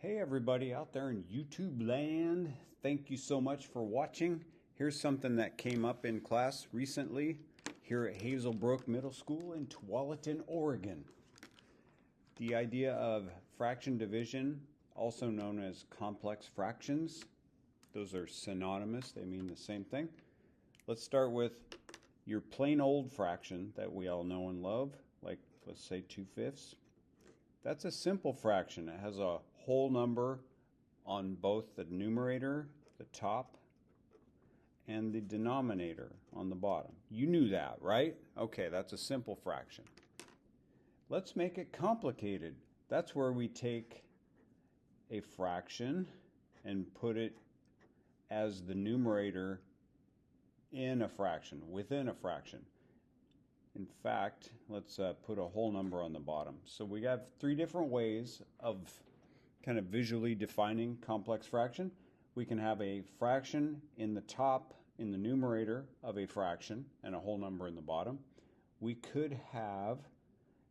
Hey everybody out there in YouTube land, thank you so much for watching. Here's something that came up in class recently here at Hazelbrook Middle School in Tualatin, Oregon. The idea of fraction division, also known as complex fractions. Those are synonymous, they mean the same thing. Let's start with your plain old fraction that we all know and love, like let's say 2/5. That's a simple fraction. It has a whole number on both the numerator, the top, and the denominator on the bottom. You knew that, right? Okay, that's a simple fraction. Let's make it complicated. That's where we take a fraction and put it as the numerator in a fraction, within a fraction. In fact, let's put a whole number on the bottom. So we have three different ways of kind of visually defining complex fraction. We can have a fraction in the top, in the numerator of a fraction, and a whole number in the bottom. We could have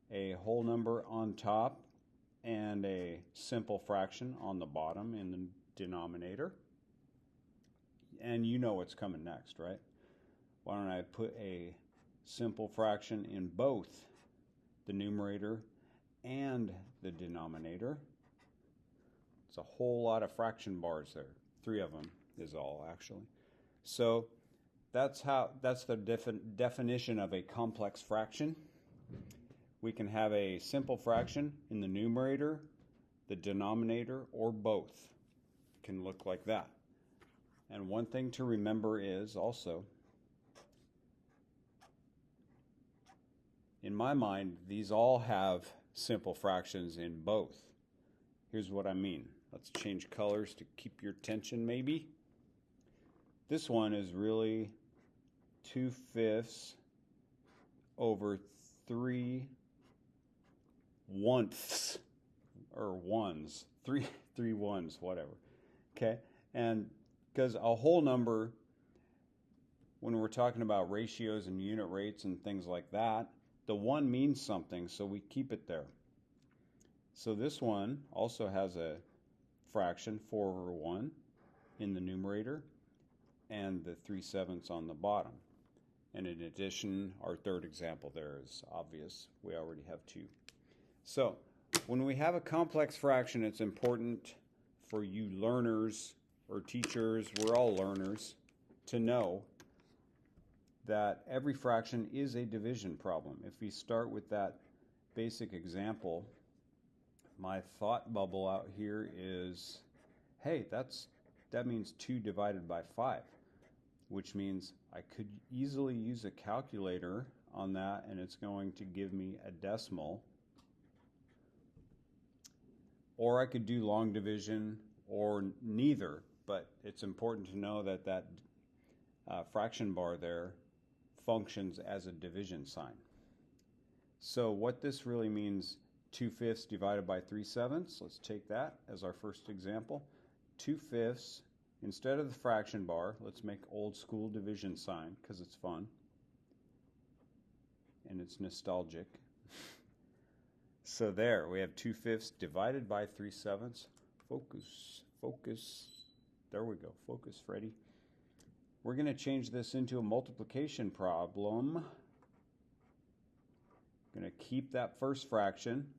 a whole number on top and a simple fraction on the bottom in the denominator. And you know what's coming next, right? Why don't I put a simple fraction in both the numerator and the denominator? It's a whole lot of fraction bars there. 3 of them is all, actually. So that's the definition of a complex fraction. We can have a simple fraction in the numerator, the denominator, or both. It can look like that. And one thing to remember is also, in my mind, these all have simple fractions in both. Here's what I mean. Let's change colors to keep your attention, maybe. This one is really 2/5 over 3/1, or ones, three ones, whatever. Okay, and because a whole number, when we're talking about ratios and unit rates and things like that, the 1 means something, so we keep it there. So this one also has a fraction, 4/1, in the numerator, and the 3/7 on the bottom. And in addition, our third example there is obvious. We already have 2. So when we have a complex fraction, it's important for you learners or teachers, we're all learners, to know that every fraction is a division problem. If we start with that basic example, my thought bubble out here is, hey, that means 2 divided by 5, which means I could easily use a calculator on that, and it's going to give me a decimal. Or I could do long division, or neither, but it's important to know that that fraction bar there functions as a division sign. So what this really means, 2/5 divided by 3/7, let's take that as our first example. 2/5, instead of the fraction bar, let's make old school division sign because it's fun and it's nostalgic. So there, we have 2/5 divided by 3/7. Focus, focus. There we go, focus, Freddy. We're going to change this into a multiplication problem. Going to keep that first fraction.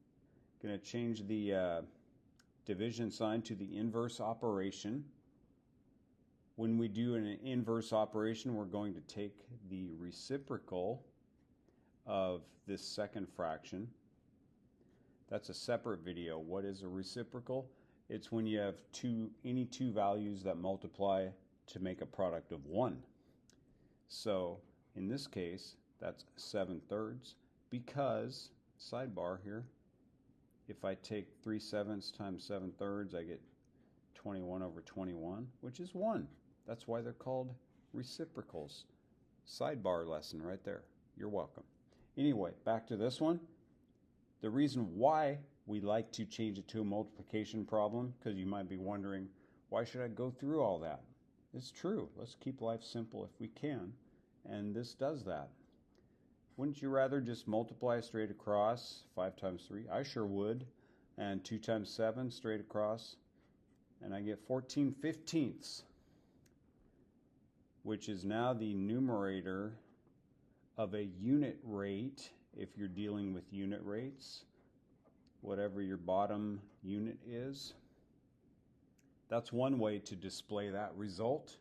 Going to change the division sign to the inverse operation. When we do an inverse operation, we're going to take the reciprocal of this second fraction. That's a separate video. What is a reciprocal? It's when you have any two values that multiply to make a product of 1. So in this case, that's 7/3, because, sidebar here, if I take 3/7 times 7/3, I get 21/21, which is 1. That's why they're called reciprocals. Sidebar lesson right there. You're welcome. Anyway, back to this one. The reason why we like to change it to a multiplication problem, because you might be wondering, why should I go through all that? It's true. Let's keep life simple if we can, and this does that. Wouldn't you rather just multiply straight across 5 times 3? I sure would. And 2 times 7 straight across and I get 14/15, which is now the numerator of a unit rate if you're dealing with unit rates, whatever your bottom unit is. That's one way to display that result.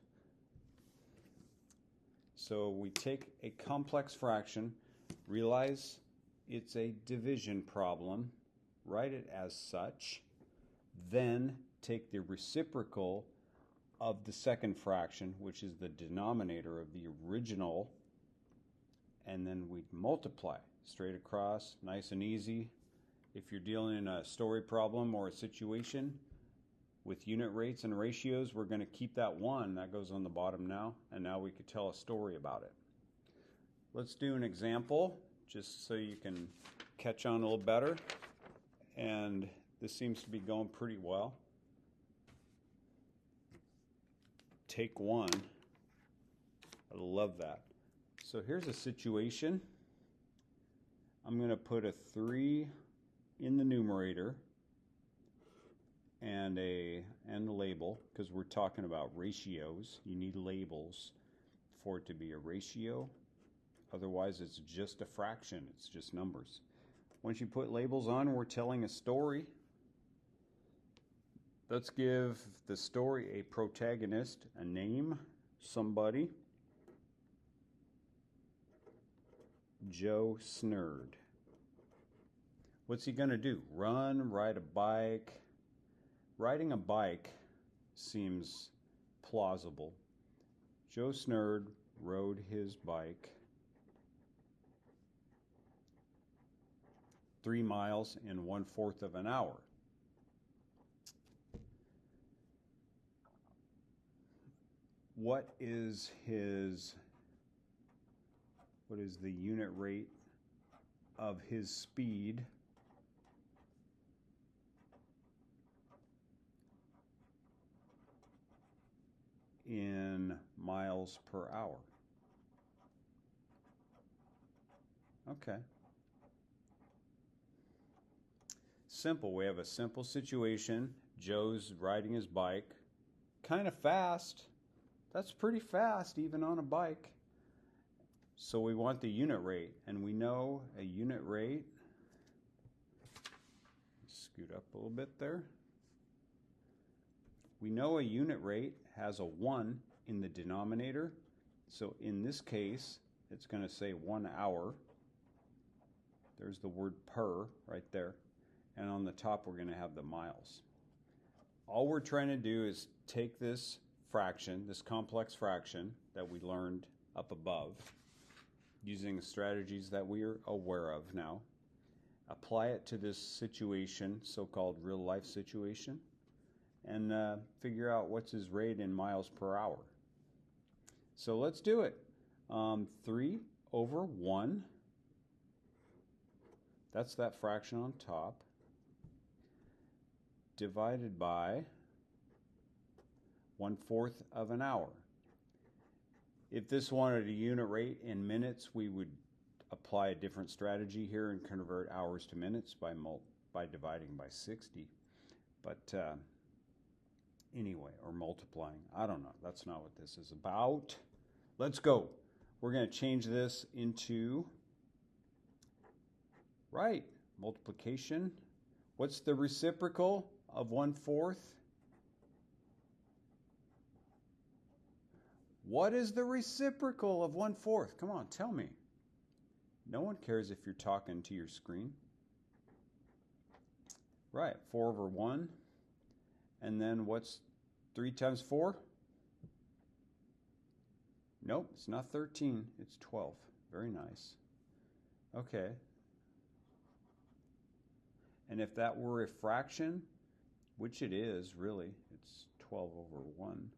So we take a complex fraction, realize it's a division problem, write it as such, then take the reciprocal of the second fraction, which is the denominator of the original, and then we multiply straight across, nice and easy. If you're dealing in a story problem or a situation with unit rates and ratios, we're going to keep that 1 that goes on the bottom now, and now we could tell a story about it. Let's do an example just so you can catch on a little better, and this seems to be going pretty well. Take 1. I love that. So here's a situation. I'm going to put a 3 in the numerator and a label, because we're talking about ratios. You need labels for it to be a ratio. Otherwise, it's just a fraction. It's just numbers. Once you put labels on, we're telling a story. Let's give the story a protagonist, a name, somebody. Joe Snerd. What's he going to do? Run, ride a bike. Riding a bike seems plausible. Joe Snerd rode his bike 3 miles in 1/4 of an hour. What is the unit rate of his speed in miles per hour? Okay. Simple. We have a simple situation. Joe's riding his bike kind of fast. That's pretty fast even on a bike. So we want the unit rate, and we know a unit rate. Scoot up a little bit there. We know a unit rate has a 1 in the denominator. So in this case, it's going to say 1 hour. There's the word per right there. And on the top, we're going to have the miles. All we're trying to do is take this fraction, this complex fraction that we learned up above, using strategies that we are aware of now, apply it to this situation, so-called real-life situation, and figure out what's his rate in miles per hour. So let's do it. 3 over 1, that's that fraction on top, divided by 1/4 of an hour. If this wanted a unit rate in minutes, we would apply a different strategy here and convert hours to minutes by dividing by 60. But anyway, or multiplying. I don't know. That's not what this is about. Let's go. We're going to change this into, right, multiplication. What's the reciprocal of 1/4? What is the reciprocal of 1/4? Come on, tell me. No one cares if you're talking to your screen. Right, 4 over 1. And then what's 3 times 4? Nope, it's not 13, it's 12. Very nice. Okay. And if that were a fraction, which it is really, it's 12 over 1.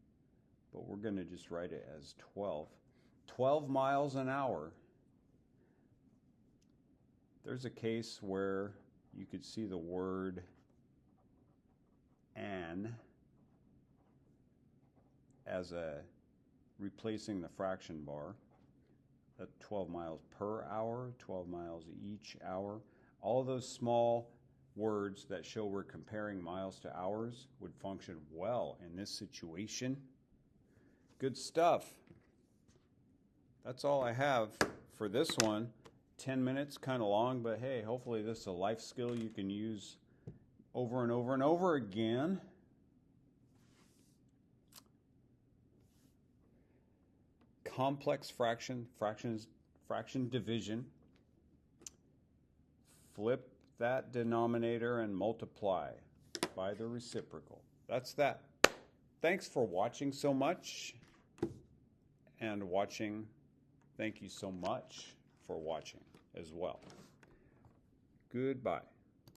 But we're going to just write it as 12. 12 miles an hour. There's a case where you could see the word "an" as a replacing the fraction bar. At 12 miles per hour, 12 miles each hour. All those small words that show we're comparing miles to hours would function well in this situation. Good stuff. That's all I have for this one. 10 minutes, kind of long, but hey, hopefully this is a life skill you can use over and over and over again. Complex fraction division. Flip that denominator and multiply by the reciprocal. That's that. Thanks for watching so much and watching. Thank you so much for watching as well. Goodbye.